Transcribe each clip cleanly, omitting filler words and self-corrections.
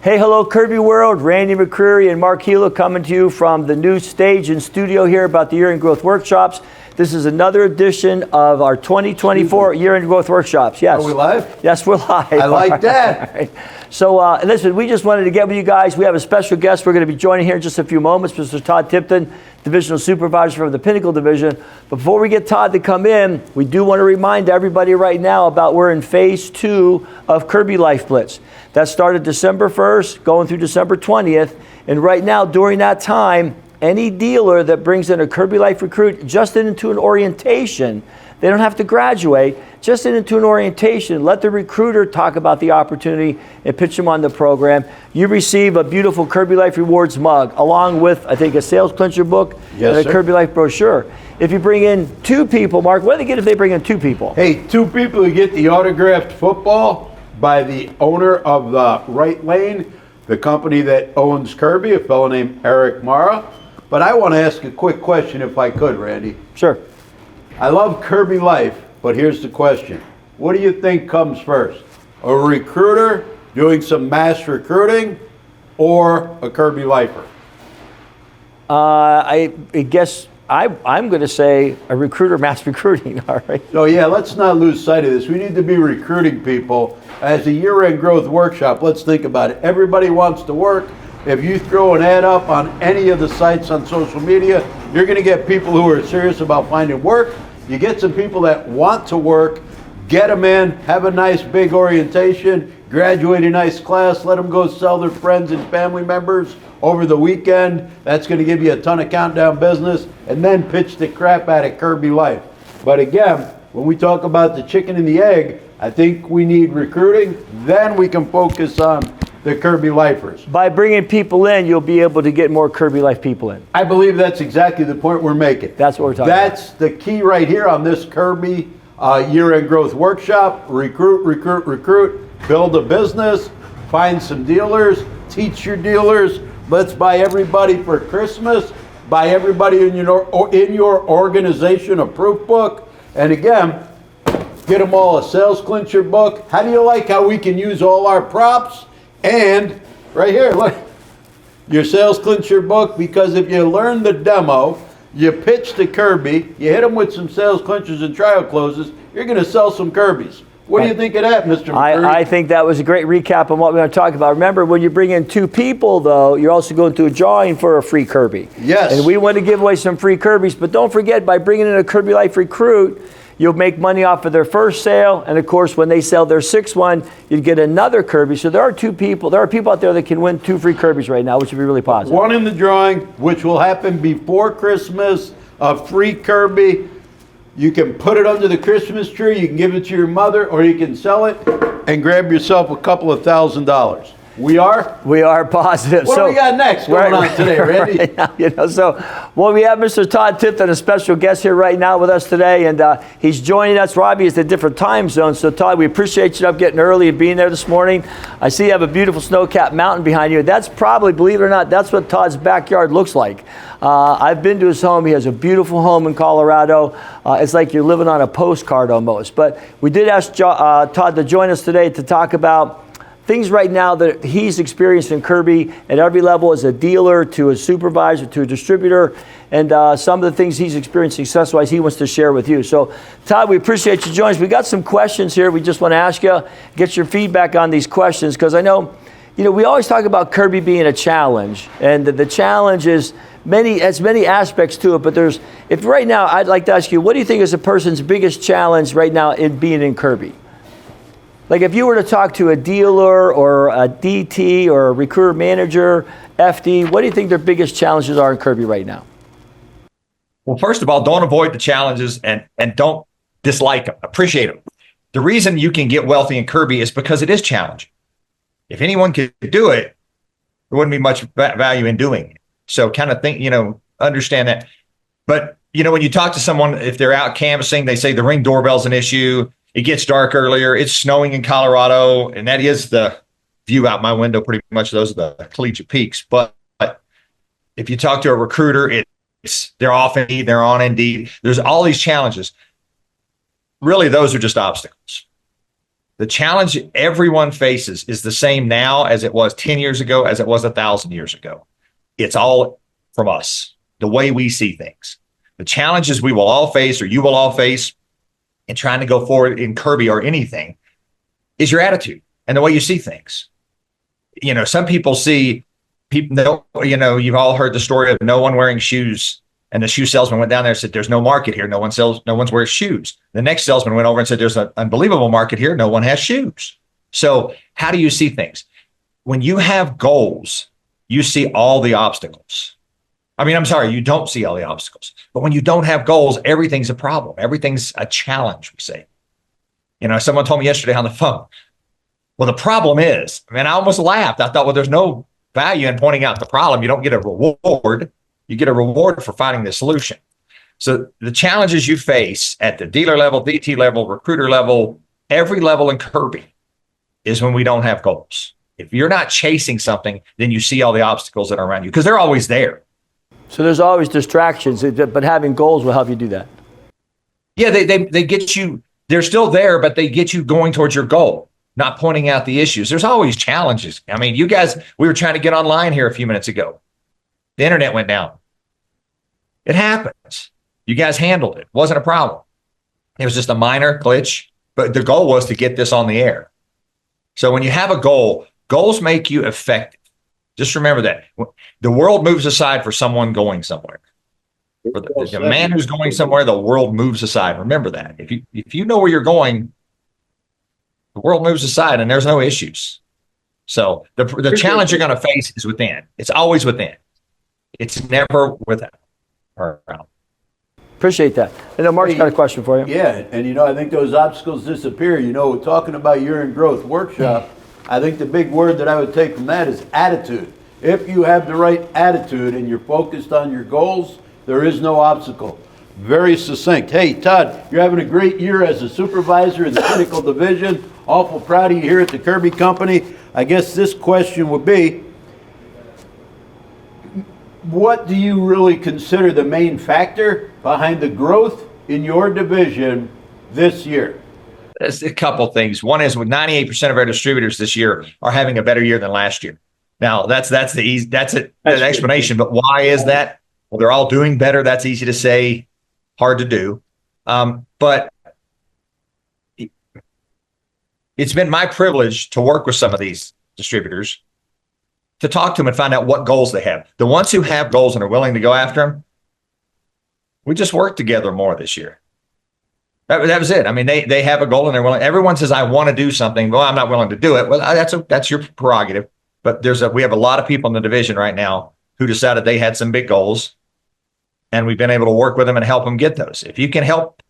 Hey, hello, Kirby World. Randy McCreary and Mark Hilo coming to you from the new stage and studio here about the Year-End Growth Workshops. This is another edition of our 2024 Year-End Growth Workshops. Yes. Are we live? Yes, we're live. I like that. Right. So, listen, we just wanted to get with you guys. We have a special guest we're going to be joining here in just a few moments, Mr. Todd Tipton, Divisional Supervisor from the Pinnacle Division. But before we get Todd to come in, we do want to remind everybody right now about we're in phase 2 of Kirby Life Blitz. That started December 1st, going through December 20th. And right now, during that time, any dealer that brings in a Kirby Life recruit just into an orientation, they don't have to graduate, just into an orientation, let the recruiter talk about the opportunity and pitch them on the program. You receive a beautiful Kirby Life Rewards mug, along with, I think, a sales clincher book and a Kirby Life brochure. If you bring in 2 people, Mark, what do they get if they bring in 2 people? Hey, 2 people, you get the autographed football by the owner of the Right Lane, the company that owns Kirby, a fellow named Eric Mara. But I want to ask a quick question if I could, Randy. Sure. I love Kirby Life, but here's the question. What do you think comes first? A recruiter doing some mass recruiting or a Kirby Lifer? I guess I'm going to say a recruiter mass recruiting, all right? So yeah, let's not lose sight of this. We need to be recruiting people. As a year-end growth workshop, let's think about it. Everybody wants to work. If you throw an ad up on any of the sites on social media, you're going to get people who are serious about finding work. You get some people that want to work, get them in, have a nice big orientation, graduate a nice class, let them go sell their friends and family members over the weekend. That's going to give you a ton of countdown business, and then pitch the crap out of Kirby Life. But again, when we talk about the chicken and the egg, I think we need recruiting, then we can focus on the Kirby Lifers. By bringing people in, you'll be able to get more Kirby Life people in. I believe that's exactly the point we're making. That's what we're talking about. That's the key right here on this Kirby Year-End Growth Workshop. Recruit, recruit, recruit, build a business, find some dealers, teach your dealers. Let's buy everybody for Christmas, buy everybody in your organization a proof book, and again, get them all a sales clincher book. How do you like how we can use all our props? And right here, look, your sales clincher book, because if you learn the demo, you pitch to Kirby, you hit them with some sales clinchers and trial closes, you're going to sell some Kirbys. What do you think of that, Mr. McCreary? I think that was a great recap on what we're going to talk about. Remember, when you bring in 2 people, though, you're also going to a drawing for a free Kirby. Yes. And we want to give away some free Kirbys, but don't forget, by bringing in a Kirby Life recruit, you'll make money off of their first sale, and of course, when they sell their 6th one, you'd get another Kirby. So there are people out there that can win 2 free Kirbys right now, which would be really positive. 1 in the drawing, which will happen before Christmas, a free Kirby. You can put it under the Christmas tree, you can give it to your mother, or you can sell it and grab yourself a couple of $1,000s. We are? We are positive. What do we got next going on today, Randy? Right now, we have Mr. Todd Tipton, a special guest here right now with us today, and he's joining us. Robbie is at different time zones, so Todd, we appreciate you up getting early and being there this morning. I see you have a beautiful snow-capped mountain behind you. That's probably, believe it or not, that's what Todd's backyard looks like. I've been to his home. He has a beautiful home in Colorado. It's like you're living on a postcard almost. But we did ask Todd to join us today to talk about things right now that he's experienced in Kirby at every level, as a dealer to a supervisor to a distributor, and some of the things he's experienced success-wise he wants to share with you. So, Todd, we appreciate you joining us. We got some questions here we just want to ask you, get your feedback on these questions, because I know, we always talk about Kirby being a challenge, and the challenge is many aspects to it, but if right now, I'd like to ask you, what do you think is a person's biggest challenge right now in being in Kirby? Like if you were to talk to a dealer or a DT or a recruiter manager, FD, what do you think their biggest challenges are in Kirby right now? Well, first of all, don't avoid the challenges and don't dislike them. Appreciate them. The reason you can get wealthy in Kirby is because it is challenging. If anyone could do it, there wouldn't be much value in doing it. So kind of think, understand that. But, when you talk to someone, if they're out canvassing, they say the Ring doorbell's an issue. It gets dark earlier. It's snowing in Colorado, and that is the view out my window. Pretty much those are the collegiate peaks. But if you talk to a recruiter, they're off Indeed, they're on Indeed. There's all these challenges. Really, those are just obstacles. The challenge everyone faces is the same now as it was 10 years ago, as it was 1,000 years ago. It's all from us, the way we see things. The challenges we will all face, or you will all face, in trying to go forward in Kirby or anything, is your attitude and the way you see things. You know, some people see people, you know, you've all heard the story of no one wearing shoes. And the shoe salesman went down there and said, there's no market here. No one's wearing shoes. The next salesman went over and said, there's an unbelievable market here. No one has shoes. So how do you see things? When you have goals, you see all the obstacles. I mean, I'm sorry, you don't see all the obstacles. But when you don't have goals, everything's a problem. Everything's a challenge, we say. You know, someone told me yesterday on the phone, well, the problem is, I mean, I almost laughed. I thought, well, there's no value in pointing out the problem. You don't get a reward. You get a reward for finding the solution. So the challenges you face at the dealer level, DT level, recruiter level, every level in Kirby is when we don't have goals. If you're not chasing something, then you see all the obstacles that are around you because they're always there. So there's always distractions, but having goals will help you do that. Yeah, they get you, they're still there, but they get you going towards your goal, not pointing out the issues. There's always challenges. I mean, you guys, we were trying to get online here a few minutes ago. The internet went down. It happens. You guys handled it. Wasn't a problem. It was just a minor glitch, but the goal was to get this on the air. So when you have a goal, goals make you effective. Just remember that. The world moves aside for someone going somewhere. For the man who's going somewhere, the world moves aside. Remember that. If you know where you're going, the world moves aside and there's no issues. So the challenge you're going to face is within. It's always within. It's never without. Appreciate that. I know Mark's got a question for you. Yeah, and you know, I think those obstacles disappear. You know, talking about year-end growth workshop, I think the big word that I would take from that is attitude. If you have the right attitude and you're focused on your goals, there is no obstacle. Very succinct. Hey, Todd, you're having a great year as a supervisor in the Pinnacle Division. Awful proud of you here at the Kirby Company. I guess this question would be, what do you really consider the main factor behind the growth in your division this year? There's a couple things. One is with 98% of our distributors this year are having a better year than last year. Now that's an explanation, but why is that? Well, they're all doing better. That's easy to say, hard to do. But it's been my privilege to work with some of these distributors, to talk to them and find out what goals they have. The ones who have goals and are willing to go after them, we just worked together more this year. That was it. I mean, they have a goal and they're willing. Everyone says, I want to do something. Well, I'm not willing to do it. Well, that's your prerogative. But we have a lot of people in the division right now who decided they had some big goals, and we've been able to work with them and help them get those. If you can help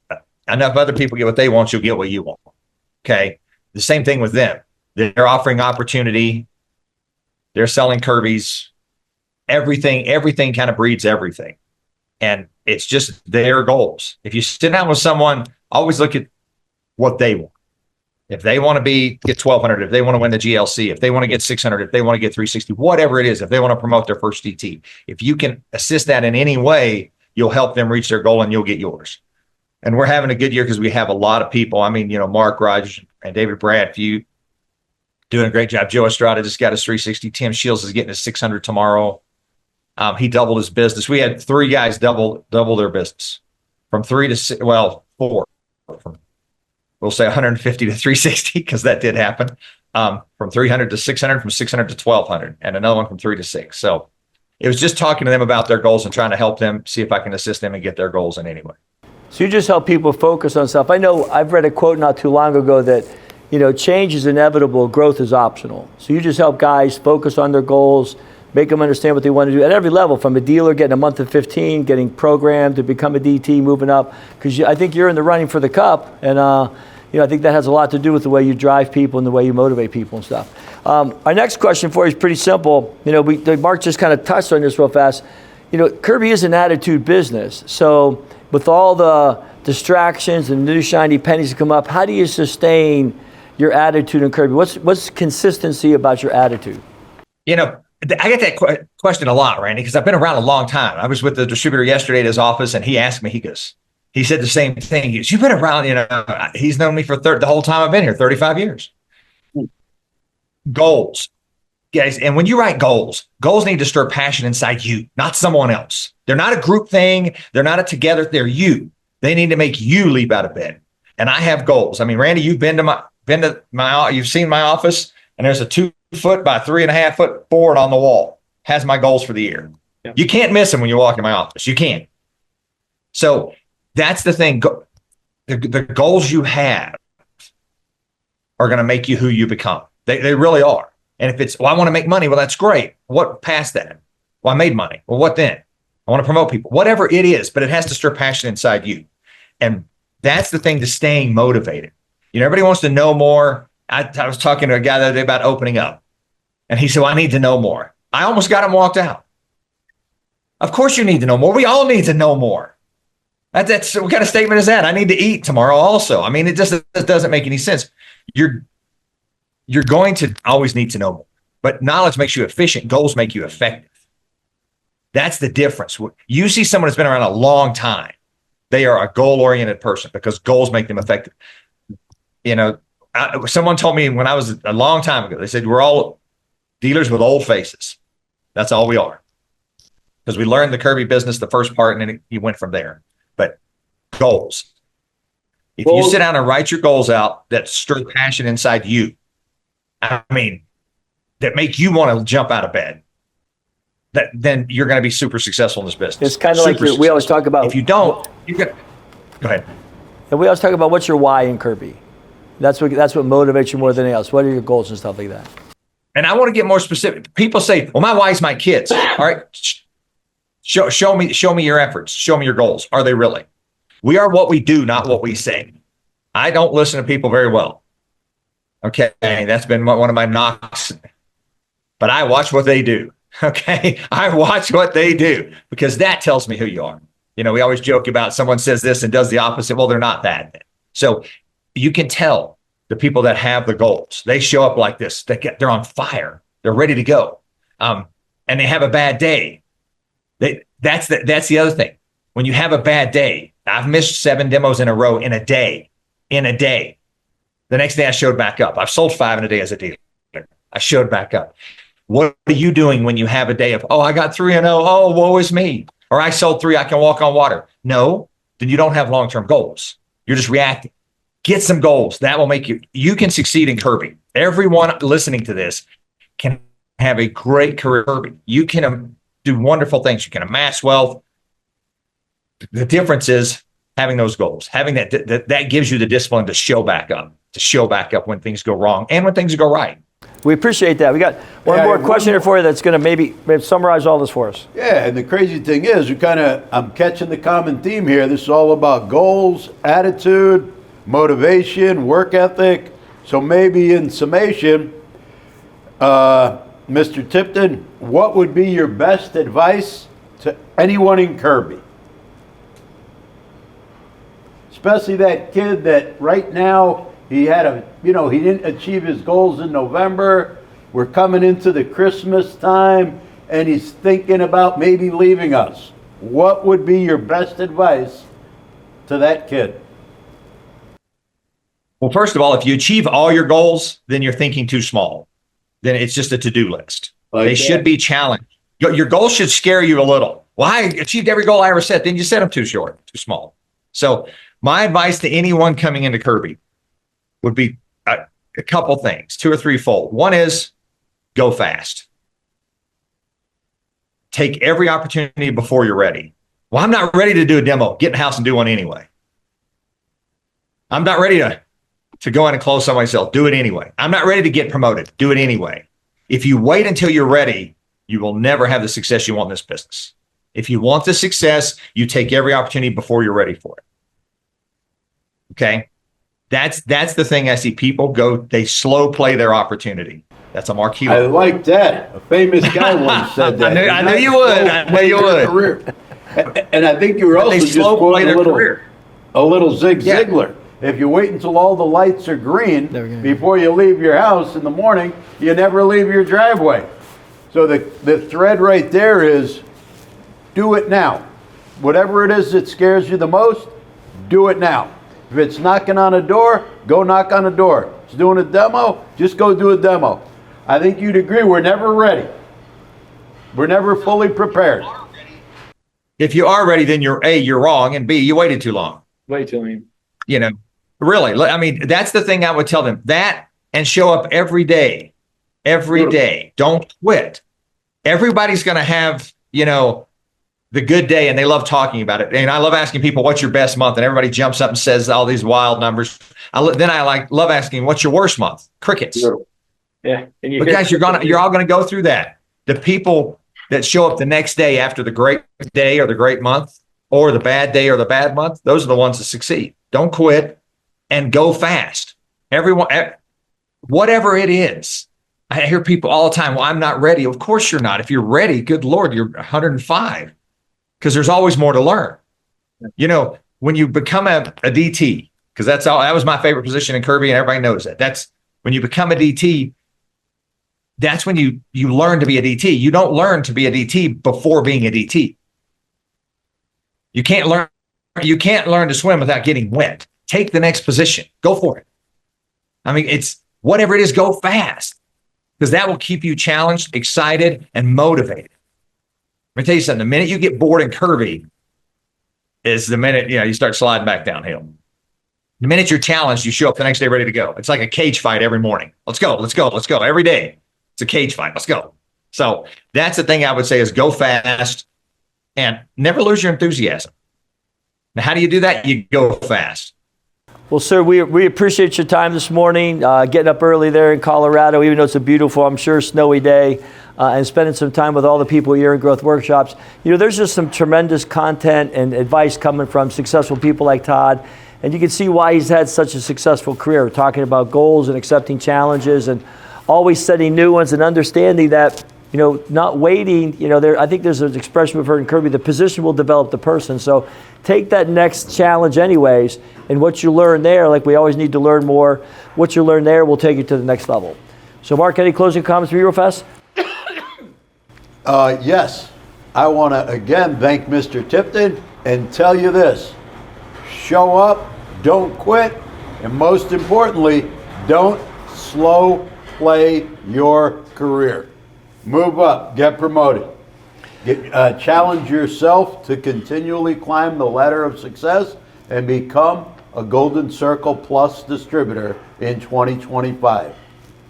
enough other people get what they want, you'll get what you want. Okay. The same thing with them. They're offering opportunity. They're selling Kirby's. Everything kind of breeds everything. And it's just their goals. If you sit down with someone, always look at what they want. If they want to get 1,200, if they want to win the GLC, if they want to get 600, if they want to get 360, whatever it is, if they want to promote their first DT, if you can assist that in any way, you'll help them reach their goal and you'll get yours. And we're having a good year because we have a lot of people. I mean, you know, Mark Rogers and David Bradfew doing a great job. Joe Estrada just got his 360. Tim Shields is getting his 600 tomorrow. He doubled his business. We had 3 guys double their business from 3 to 6, well, 4. We'll say 150 to 360 because that did happen. From 300 to 600, from 600 to 1,200, and another one from 3 to 6. So it was just talking to them about their goals and trying to help them, see if I can assist them and get their goals in any way. So you just help people focus on stuff. I know I've read a quote not too long ago that, you know, change is inevitable, growth is optional. So you just help guys focus on their goals, make them understand what they want to do at every level, from a dealer getting a month of 15, getting programmed to become a DT, moving up. Because I think you're in the running for the cup, and you know, I think that has a lot to do with the way you drive people and the way you motivate people and stuff. Our next question for you is pretty simple. You know, Mark just kind of touched on this real fast. You know, Kirby is an attitude business. So with all the distractions and new shiny pennies that come up, how do you sustain your attitude in Kirby? What's consistency about your attitude? You know, I get that question a lot, Randy, because I've been around a long time. I was with the distributor yesterday at his office, and he asked me, he goes, he said the same thing. He goes, you've been around, he's known me for the whole time I've been here, 35 years. Goals. Guys, and when you write goals need to stir passion inside you, not someone else. They're not a group thing. They're not a together. They're you. They need to make you leap out of bed. And I have goals. I mean, Randy, you've you've seen my office, and there's a 2 foot by 3.5 foot board on the wall. Has my goals for the year. Yeah. You can't miss them when you walk in my office. You can't. So that's the thing. The goals you have are going to make you who you become. They really are. And if it's, well, I want to make money. Well, that's great. What past that? Well, I made money. Well, what then? I want to promote people. Whatever it is, but it has to stir passion inside you. And that's the thing to staying motivated. Everybody wants to know more. I was talking to a guy the other day about opening up. And he said, well, I need to know more. I almost got him walked out. Of course you need to know more. We all need to know more. That's what kind of statement is that? I need to eat tomorrow also. I mean, it just doesn't make any sense. You're going to always need to know more, but knowledge makes you efficient. Goals make you effective. That's the difference. You see someone that's been around a long time. They are a goal-oriented person because goals make them effective. Someone told me when I was a long time ago, they said, we're all dealers with old faces. That's all we are. Because we learned the Kirby business, the first part, and then you went from there. But goals. If you sit down and write your goals out that stir passion inside you, I mean, that make you want to jump out of bed, then you're going to be super successful in this business. It's kind of like we always talk about. If you don't, you can go ahead. And we always talk about what's your why in Kirby. That's what motivates you more than anything else. What are your goals and stuff like that? And I want to get more specific. People say, well, my why's my kids. All right. Show me your efforts. Show me your goals. Are they really? We are what we do, not what we say. I don't listen to people very well. Okay. That's been one of my knocks. But I watch what they do. Okay. I watch what they do because that tells me who you are. We always joke about someone says this and does the opposite. Well, they're not that. So you can tell the people that have the goals, they show up like this. They're on fire. They're ready to go. And they have a bad day. That's the other thing. When you have a bad day, I've missed 7 demos in a row in a day. The next day I showed back up. I've sold 5 in a day as a dealer. I showed back up. What are you doing when you have a day of, I got 3-0. Oh, woe is me. Or I sold 3. I can walk on water. No, then you don't have long-term goals. You're just reacting. Get some goals. That will make you can succeed in Kirby. Everyone listening to this can have a great career in Kirby. You can do wonderful things. You can amass wealth. The difference is having those goals, having that gives you the discipline to show back up when things go wrong and when things go right. We appreciate that. We got one more question here for you that's going to maybe summarize all this for us. Yeah, and the crazy thing is, I'm catching the common theme here. This is all about goals, attitude, motivation, work ethic. So maybe in summation, Mr. Tipton, what would be your best advice to anyone in Kirby? Especially that kid that right now he didn't achieve his goals in November. We're coming into the Christmas time and he's thinking about maybe leaving us. What would be your best advice to that kid? Well, first of all, if you achieve all your goals, then you're thinking too small. Then it's just a to-do list. They should be challenged. Your goals should scare you a little. Well, I achieved every goal I ever set. Then you set them too short, too small. So my advice to anyone coming into Kirby would be a couple things, 2 or 3-fold. One is go fast. Take every opportunity before you're ready. Well, I'm not ready to do a demo. Get in the house and do one anyway. I'm not ready to go in and close somebody's sale. Do it anyway. I'm not ready to get promoted. Do it anyway. If you wait until you're ready, you will never have the success you want in this business. If you want the success, you take every opportunity before you're ready for it. Okay? That's the thing I see people they slow play their opportunity. That's a marquee. I like that. A famous guy once said that. I knew you would. I knew you would. And I think you were also just quoting a little Zig Ziglar. If you wait until all the lights are green before you leave your house in the morning, you never leave your driveway. So the thread right there is do it now. Whatever it is that scares you the most, do it now. If it's knocking on a door, go knock on a door. If it's doing a demo, just go do a demo. I think you'd agree we're never ready. We're never fully prepared. If you are ready, then you're A, you're wrong, and B, you waited too long. Way too long. You know, really. I mean, that's the thing I would tell them. That and show up every day. Every day. Don't quit. Everybody's going to have, you know, the good day, and they love talking about it. And I love asking people, what's your best month? And everybody jumps up and says all these wild numbers. Then I love asking, what's your worst month? Crickets. Yeah. And But guys, you're all going to go through that. The people that show up the next day after the great day or the great month or the bad day or the bad month, those are the ones that succeed. Don't quit and go fast. Everyone, whatever it is. I hear people all the time, well, I'm not ready. Of course you're not. If you're ready, good Lord, you're 105 because there's always more to learn. You know, when you become a DT, because that was my favorite position in Kirby and everybody knows that. That's when you become a DT. That's when you learn to be a DT. You don't learn to be a DT before being a DT. You can't learn to swim without getting wet. Take the next position. Go for it. I mean, it's whatever it is, go fast because that will keep you challenged, excited, and motivated. Let me tell you something. The minute you get bored in Kirby is the minute, you start sliding back downhill. The minute you're challenged, you show up the next day ready to go. It's like a cage fight every morning. Let's go, let's go, let's go. Every day, it's a cage fight. Let's go. So that's the thing I would say is go fast and never lose your enthusiasm. Now, how do you do that? You go fast. Well, sir, we appreciate your time this morning, getting up early there in Colorado, even though it's a beautiful, I'm sure, snowy day, and spending some time with all the people here in Growth Workshops. There's just some tremendous content and advice coming from successful people like Todd, and you can see why he's had such a successful career, talking about goals and accepting challenges and always setting new ones and understanding that, not waiting, I think there's an expression we've heard in Kirby, the position will develop the person. So take that next challenge anyways, and what you learn there, like we always need to learn more, what you learn there will take you to the next level. So Mark, any closing comments for you real fast? Yes. I want to again thank Mr. Tipton and tell you this. Show up, don't quit, and most importantly, don't slow play your career. Move up, get promoted. Challenge yourself to continually climb the ladder of success and become a Golden Circle Plus distributor in 2025.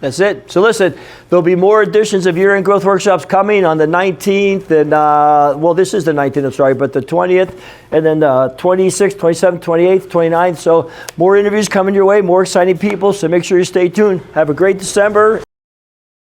That's it. So listen, there'll be more editions of Year-End Growth Workshops coming on the 19th, and this is the 19th, I'm sorry, but the 20th, and then the 26th, 27th, 28th, 29th. So more interviews coming your way, more exciting people, so make sure you stay tuned. Have a great December.